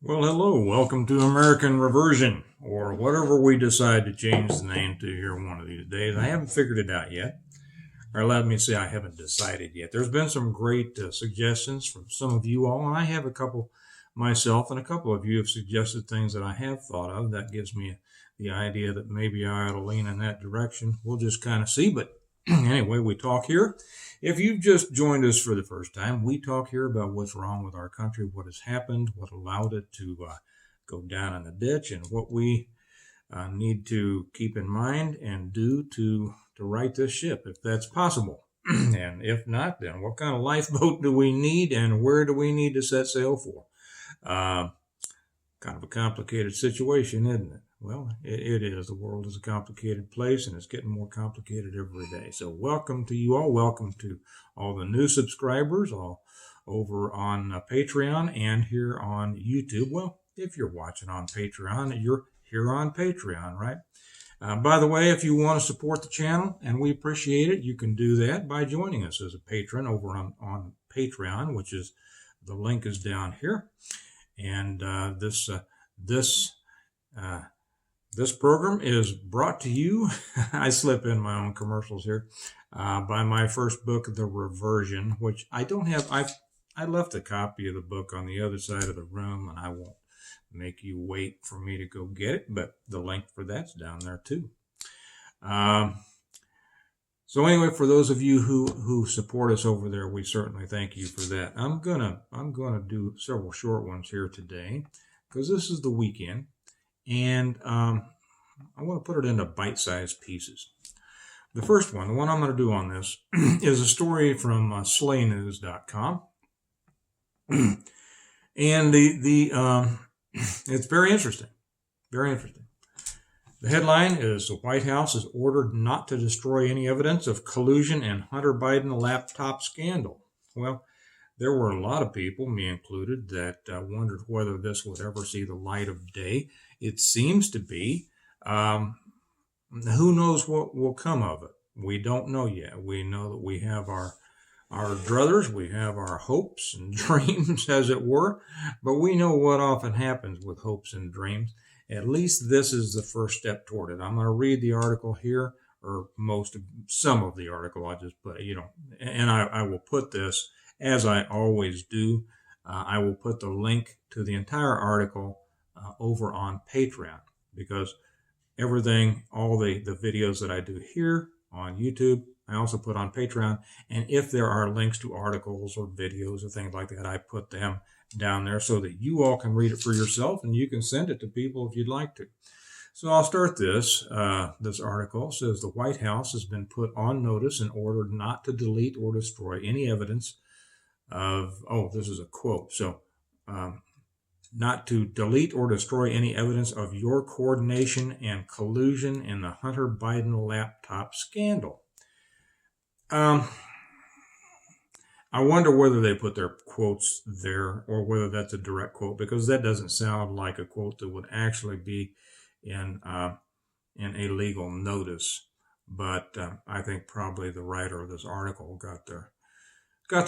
Well, hello. Welcome to American Reversion, or whatever we decide to change the name to here one of these days. I haven't figured it out yet. Or let me say I haven't decided yet. There's been some great suggestions from some of you all, and I have a couple myself, and a couple of you have suggested things that I have thought of. That gives me the idea that maybe I ought to lean in that direction. We'll just kind of see. But anyway, we talk here. If you've just joined us for the first time, we talk here about what's wrong with our country, what has happened, what allowed it to go down in the ditch, and what we need to keep in mind and do to right this ship, if that's possible. And if not, then what kind of lifeboat do we need, and where do we need to set sail for? Kind of a complicated situation, isn't it? Well, it is. The world is a complicated place, and it's getting more complicated every day. So welcome to you all. Welcome to all the new subscribers, all over on Patreon and here on YouTube. Well, if you're watching on Patreon, you're here on Patreon, right? By the way, if you want to support the channel, and we appreciate it, you can do that by joining us as a patron over on Patreon, which is, the link is down here. And this program is brought to you, I slip in my own commercials here, by my first book, The Reversion, which I don't have. I left a copy of the book on the other side of the room, and I won't make you wait for me to go get it, but the link for that's down there too. So anyway, for those of you who support us over there, we certainly thank you for that. I'm gonna do several short ones here today because this is the weekend, and I want to put it into bite-sized pieces. The first one, the one I'm going to do on this, is a story from SlayNews.com, and it's very interesting, very interesting. The headline is, the White House is ordered not to destroy any evidence of collusion in Hunter Biden laptop scandal. Well, there were a lot of people, me included, that wondered whether this would ever see the light of day. It seems to be. Who knows what will come of it? We don't know yet. We know that we have our druthers, we have our hopes and dreams, as it were, but we know what often happens with hopes and dreams. At least this is the first step toward it. I'm going to read the article here, or some of the article. I just put, and I will put this, as I always do, I will put the link to the entire article over on Patreon, because everything, all the videos that I do here on YouTube, I also put on Patreon. And if there are links to articles or videos or things like that, I put them down there so that you all can read it for yourself, and you can send it to people if you'd like to. So I'll start this. This article says the White House has been put on notice and ordered not to delete or destroy any evidence of, this is a quote. So, not to delete or destroy any evidence of your coordination and collusion in the Hunter Biden laptop scandal. I wonder whether they put their quotes there or whether that's a direct quote, because that doesn't sound like a quote that would actually be in a legal notice. But I think probably the writer of this article got their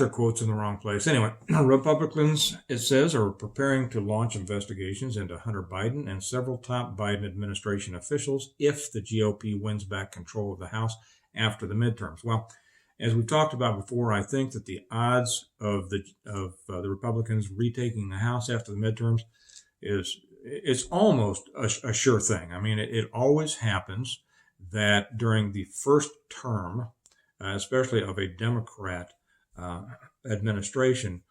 quotes in the wrong place. Anyway, Republicans, it says, are preparing to launch investigations into Hunter Biden and several top Biden administration officials if the GOP wins back control of the House after the midterms. Well, as we've talked about before, I think that the odds of the Republicans retaking the House after the midterms it's almost a sure thing. I mean, it always happens that during the first term, especially of a Democrat administration,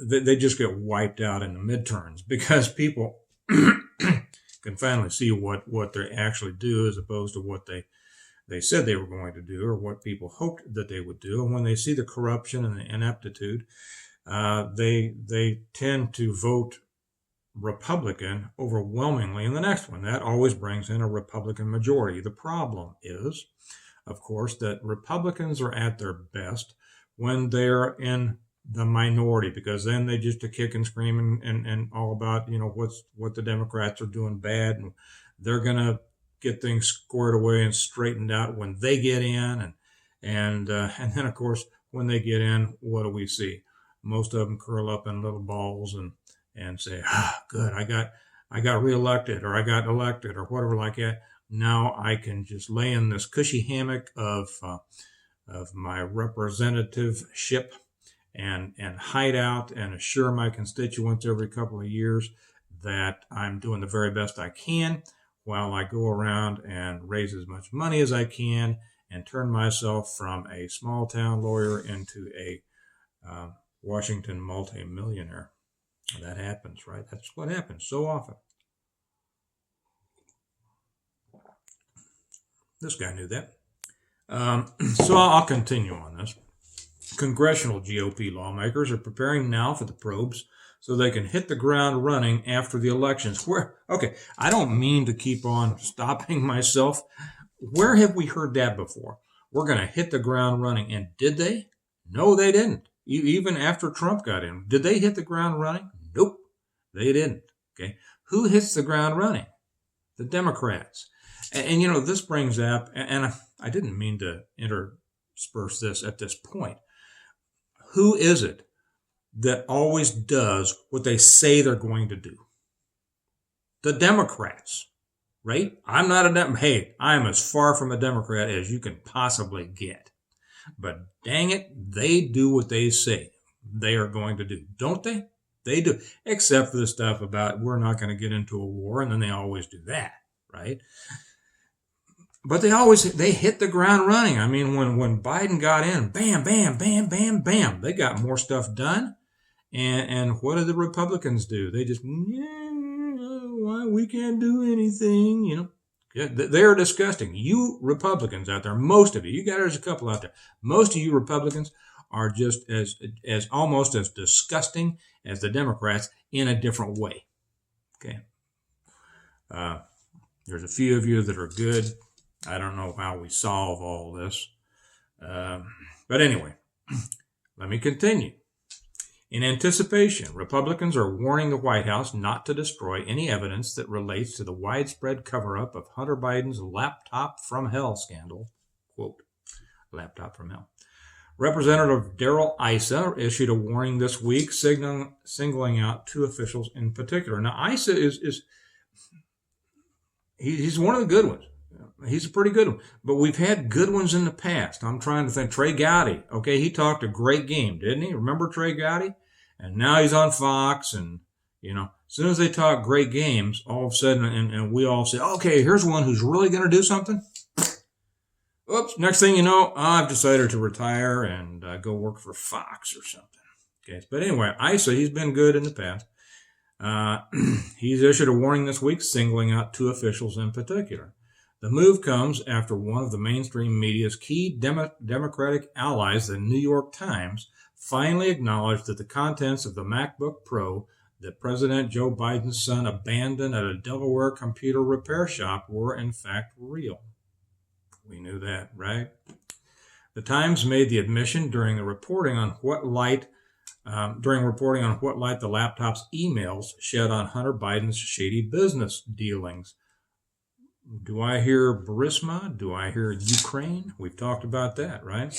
they just get wiped out in the midterms, because people can finally see what they actually do as opposed to what they said they were going to do, or what people hoped that they would do. And when they see the corruption and the ineptitude, they tend to vote Republican overwhelmingly in the next one. That always brings in a Republican majority. The problem is, of course, that Republicans are at their best when they're in the minority, because then they just kick and scream and all about, what the Democrats are doing bad, and they're going to get things squared away and straightened out when they get in. And then, of course, when they get in, what do we see? Most of them curl up in little balls and say, good, I got reelected, or I got elected, or whatever like that. Now I can just lay in this cushy hammock of my representativeship and hide out and assure my constituents every couple of years that I'm doing the very best I can, while I go around and raise as much money as I can and turn myself from a small town lawyer into a Washington multimillionaire. That happens, right? That's what happens so often. This guy knew that. So I'll continue on this. Congressional GOP lawmakers are preparing now for the probes so they can hit the ground running after the elections. Okay, I don't mean to keep on stopping myself. Where have we heard that before? We're going to hit the ground running. And did they? No, they didn't. Even after Trump got in. Did they hit the ground running? Nope, they didn't. Okay, who hits the ground running? The Democrats. And this brings up, and I didn't mean to intersperse this at this point. Who is it that always does what they say they're going to do? The Democrats, right? I'm not a Democrat. Hey, I'm as far from a Democrat as you can possibly get. But dang it, they do what they say they are going to do, don't they? They do, except for the stuff about we're not going to get into a war, and then they always do that, right? But they hit the ground running. I mean, when Biden got in, bam, bam, bam, bam, bam, they got more stuff done. And what did the Republicans do? They just, we can't do anything, They're disgusting. You Republicans out there, most of you, there's a couple out there, most of you Republicans are just as almost as disgusting as the Democrats in a different way. Okay. There's a few of you that are good. I don't know how we solve all this. But anyway, let me continue. In anticipation, Republicans are warning the White House not to destroy any evidence that relates to the widespread cover-up of Hunter Biden's laptop from hell scandal. Quote, laptop from hell. Representative Darrell Issa issued a warning this week, singling out two officials in particular. Now, Issa he's one of the good ones. He's a pretty good one. But we've had good ones in the past. I'm trying to think. Trey Gowdy. Okay, he talked a great game, didn't he? Remember Trey Gowdy? And now he's on Fox. And, as soon as they talk great games, all of a sudden, and we all say, okay, here's one who's really going to do something. Oops, next thing you know, I've decided to retire and go work for Fox or something. Okay, but anyway, Issa, he's been good in the past. He's issued a warning this week, singling out two officials in particular. The move comes after one of the mainstream media's key Democratic allies, the New York Times, finally acknowledged that the contents of the MacBook Pro that President Joe Biden's son abandoned at a Delaware computer repair shop were in fact real. We knew that, right? The Times made the admission during reporting on what light the laptop's emails shed on Hunter Biden's shady business dealings. Do I hear Burisma? Do I hear Ukraine? We've talked about that, right?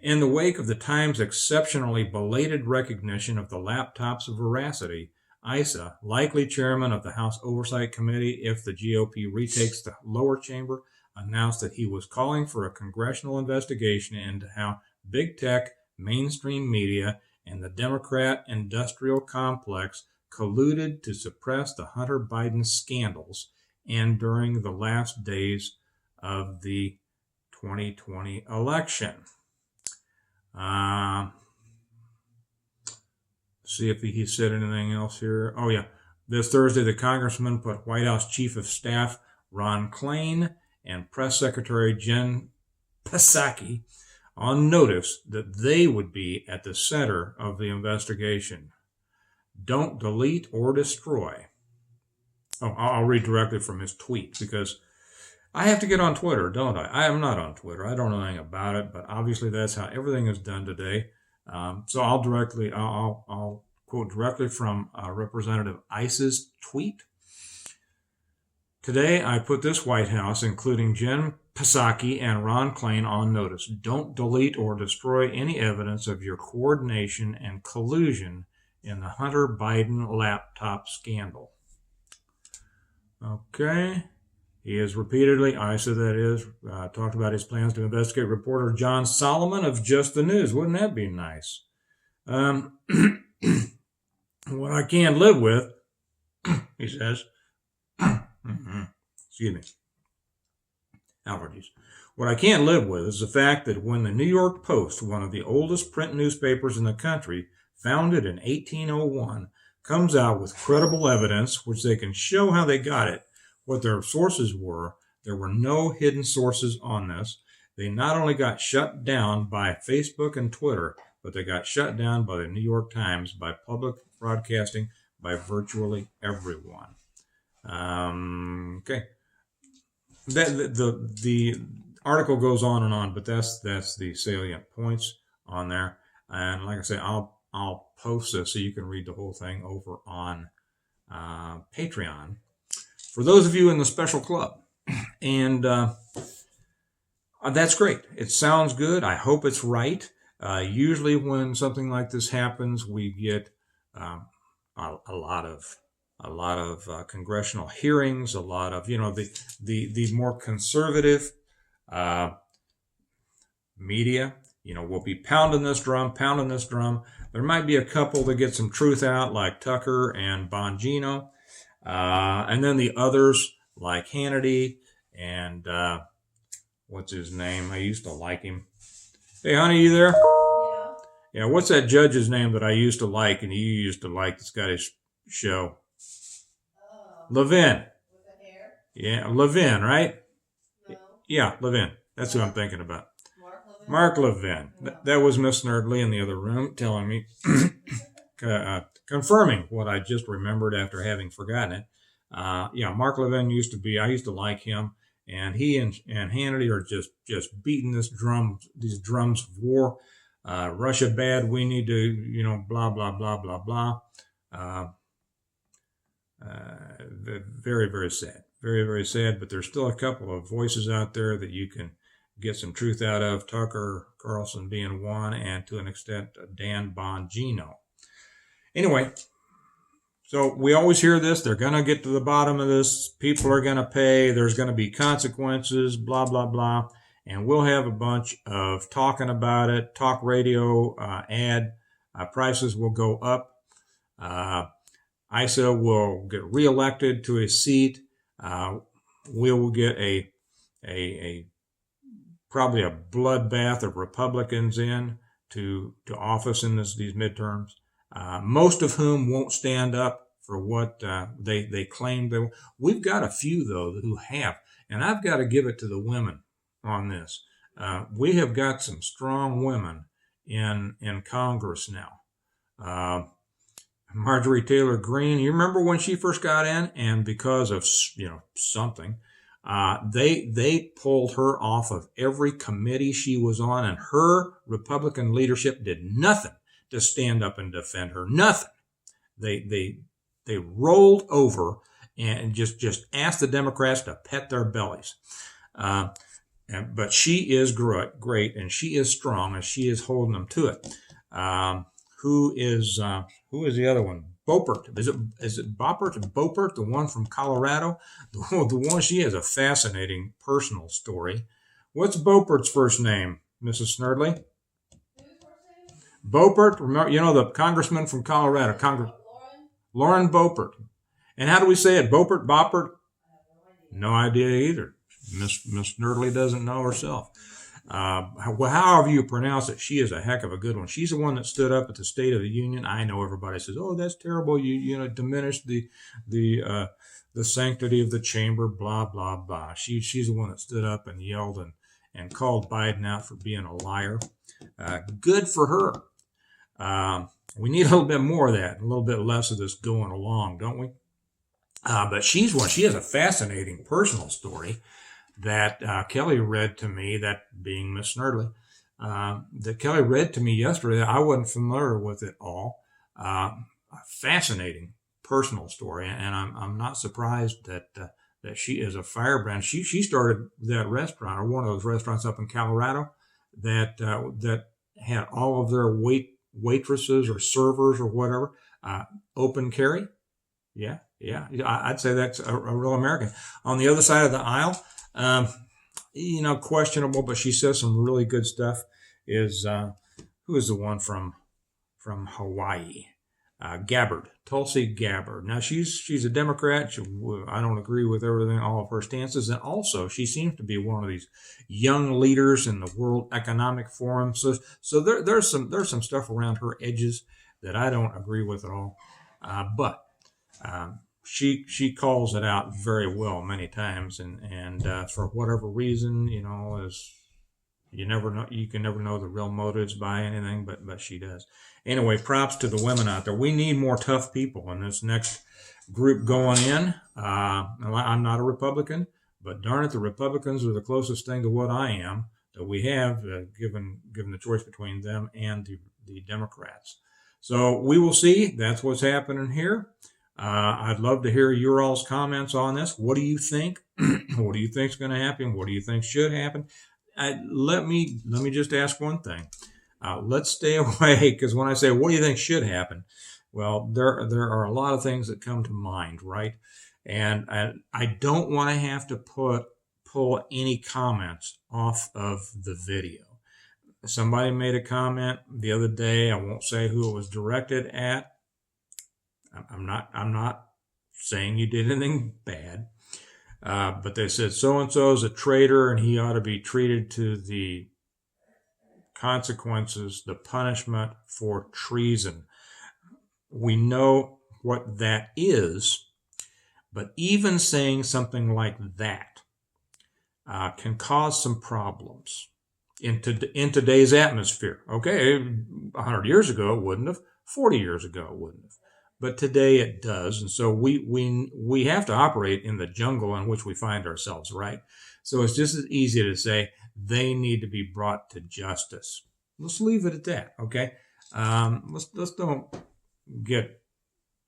In the wake of the Times' exceptionally belated recognition of the laptop's veracity, Issa, likely chairman of the House Oversight Committee if the GOP retakes the lower chamber, announced that he was calling for a congressional investigation into how big tech, mainstream media, and the Democrat industrial complex colluded to suppress the Hunter Biden scandals and during the last days of the 2020 election. See if he said anything else here. Oh, yeah. This Thursday, the congressman put White House Chief of Staff Ron Klain and Press Secretary Jen Psaki on notice that they would be at the center of the investigation. Don't delete or destroy. Oh, I'll read directly from his tweet because I have to get on Twitter, don't I? I am not on Twitter. I don't know anything about it, but obviously that's how everything is done today. So I'll quote directly from Representative Issa's tweet. Today, I put this White House, including Jen Psaki and Ron Klain, on notice. Don't delete or destroy any evidence of your coordination and collusion in the Hunter Biden laptop scandal. Okay. He has repeatedly, Issa that is, talked about his plans to investigate reporter John Solomon of Just the News. Wouldn't that be nice? What I can't live with, he says, excuse me, allergies. What I can't live with is the fact that when the New York Post, one of the oldest print newspapers in the country, founded in 1801, comes out with credible evidence, which they can show how they got it, what their sources were. There were no hidden sources on this. They not only got shut down by Facebook and Twitter, but they got shut down by the New York Times, by public broadcasting, by virtually everyone. Okay. The article goes on and on, but that's the salient points on there. And like I say, I'll post this so you can read the whole thing over on Patreon for those of you in the special club. And that's great. It sounds good. I hope it's right. Usually when something like this happens, we get a lot of congressional hearings, a lot of, the more conservative media, will be pounding this drum. There might be a couple that get some truth out, like Tucker and Bongino. And then the others, like Hannity and what's his name? I used to like him. Hey, honey, you there? Yeah, what's that judge's name that I used to like and you used to like that's got his show? Levin. With the hair? Yeah, Levin, right? No. Yeah, Levin. That's who I'm thinking about. Mark Levin. No. That was Miss Nerdly in the other room telling me, confirming what I just remembered after having forgotten it. Mark Levin I used to like him, and he and Hannity are just beating these drums of war. Russia bad, we need to, blah, blah, blah, blah, blah. Very, very sad. Very, very sad, but there's still a couple of voices out there that you can get some truth out of. Tucker Carlson being one, and to an extent, Dan Bongino. Anyway, so we always hear this. They're going to get to the bottom of this. People are going to pay. There's going to be consequences, blah, blah, blah. And we'll have a bunch of talking about it. Talk radio ad prices will go up. Issa will get reelected to a seat. We will get a probably a bloodbath of Republicans in to office in these midterms. Most of whom won't stand up for what they claim they will. We've got a few, though, who have. And I've got to give it to the women on this. We have got some strong women in Congress now. Marjorie Taylor Greene, you remember when she first got in? And because of, something, they pulled her off of every committee she was on, and her Republican leadership did nothing to stand up and defend her. Nothing. They rolled over and just asked the Democrats to pet their bellies. But she is great, and she is strong, and she is holding them to it. Who is the other one? Boebert. Is it Boebert, the one from Colorado? The one, she has a fascinating personal story. What's Boebert's first name, Mrs. Snerdley? Boebert, remember, the congressman from Colorado, Lauren Boebert. And how do we say it? Boebert, Boppert? No idea either. Miss Nerdly doesn't know herself. However you pronounce it, she is a heck of a good one. She's the one that stood up at the State of the Union. I know everybody says, "Oh, that's terrible. You diminish the sanctity of the chamber." Blah blah blah. She's the one that stood up and yelled and called Biden out for being a liar. Good for her. We need a little bit more of that, a little bit less of this going along, don't we? But she's one. She has a fascinating personal story that Kelly read to me, that being Miss Snerdley, that Kelly read to me yesterday. I wasn't familiar with it all. A fascinating personal story, and I'm not surprised that she is a firebrand. She started that restaurant, or one of those restaurants up in Colorado, that had all of their waitresses or servers or whatever. Open carry. Yeah. I'd say that's a real American. On the other side of the aisle, questionable, but she says some really good stuff. Is who is the one from Hawaii? Gabbard, Tulsi Gabbard. Now she's a Democrat. I don't agree with everything, all of her stances, and also she seems to be one of these young leaders in the World Economic Forum. So there's some stuff around her edges that I don't agree with at all. But she calls it out very well many times, and for whatever reason, as you never know, you can never know the real motives by anything, but she does. Anyway, props to the women out there. We need more tough people in this next group going in. I'm not a Republican, but darn it, the Republicans are the closest thing to what I am that we have, given the choice between them and the Democrats. So we will see. That's what's happening here. I'd love to hear your all's comments on this. What do you think? What do you think is going to happen? What do you think should happen? Let me just ask one thing. Let's stay away, because when I say what do you think should happen, well, there are a lot of things that come to mind, right? And I don't want to have to pull any comments off of the video. Somebody made a comment the other day. I won't say who it was directed at. I'm not saying you did anything bad. But they said so-and-so is a traitor and he ought to be treated to the consequences, the punishment for treason. We know what that is, but even saying something like that can cause some problems in today's atmosphere. Okay, 100 years ago it wouldn't have, 40 years ago it wouldn't have. But today it does, and so we have to operate in the jungle in which we find ourselves, right? So it's just as easy to say they need to be brought to justice. Let's leave it at that, okay? Let's don't get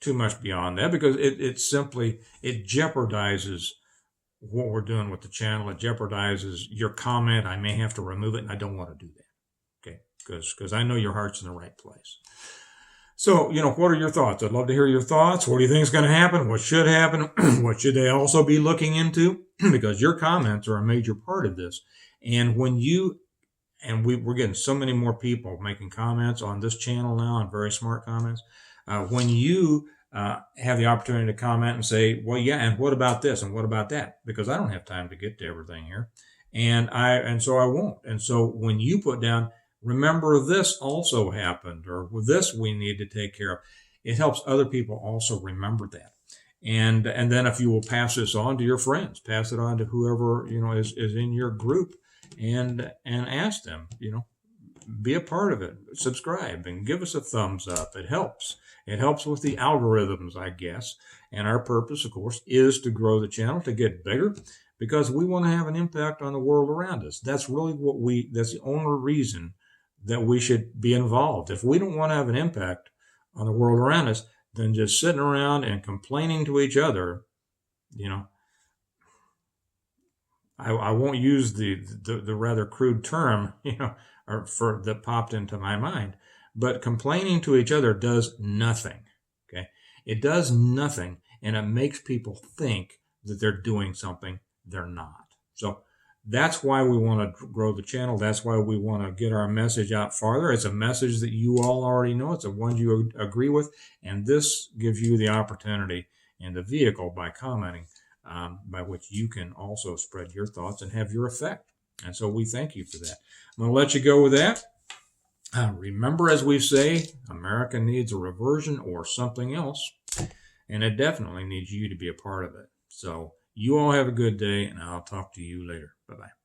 too much beyond that, because it simply jeopardizes what we're doing with the channel. It jeopardizes your comment. I may have to remove it, and I don't want to do that, okay? Because I know your heart's in the right place. So, what are your thoughts? I'd love to hear your thoughts. What do you think is going to happen? What should happen? What should they also be looking into? Because your comments are a major part of this. And we're getting so many more people making comments on this channel now, and very smart comments. When you have the opportunity to comment and say, well, yeah, and what about this? And what about that? Because I don't have time to get to everything here. And so I won't. And so when you put down, remember this also happened, or with this we need to take care of, it helps other people also remember that. And then if you will pass this on to your friends, pass it on to whoever, is in your group, and ask them, be a part of it, subscribe and give us a thumbs up. It helps. It helps with the algorithms, I guess. And our purpose, of course, is to grow the channel, to get bigger, because we want to have an impact on the world around us. That's really that's the only reason that we should be involved. If we don't want to have an impact on the world around us, then just sitting around and complaining to each other, I won't use the rather crude term, that popped into my mind, but complaining to each other does nothing. Okay. It does nothing, and it makes people think that they're doing something they're not. So that's why we want to grow the channel. That's why we want to get our message out farther. It's a message that you all already know. It's a one you agree with. And this gives you the opportunity and the vehicle by commenting, by which you can also spread your thoughts and have your effect. And so we thank you for that. I'm going to let you go with that. Remember, as we say, America needs a reversion or something else. And it definitely needs you to be a part of it. So you all have a good day, and I'll talk to you later. Bye-bye.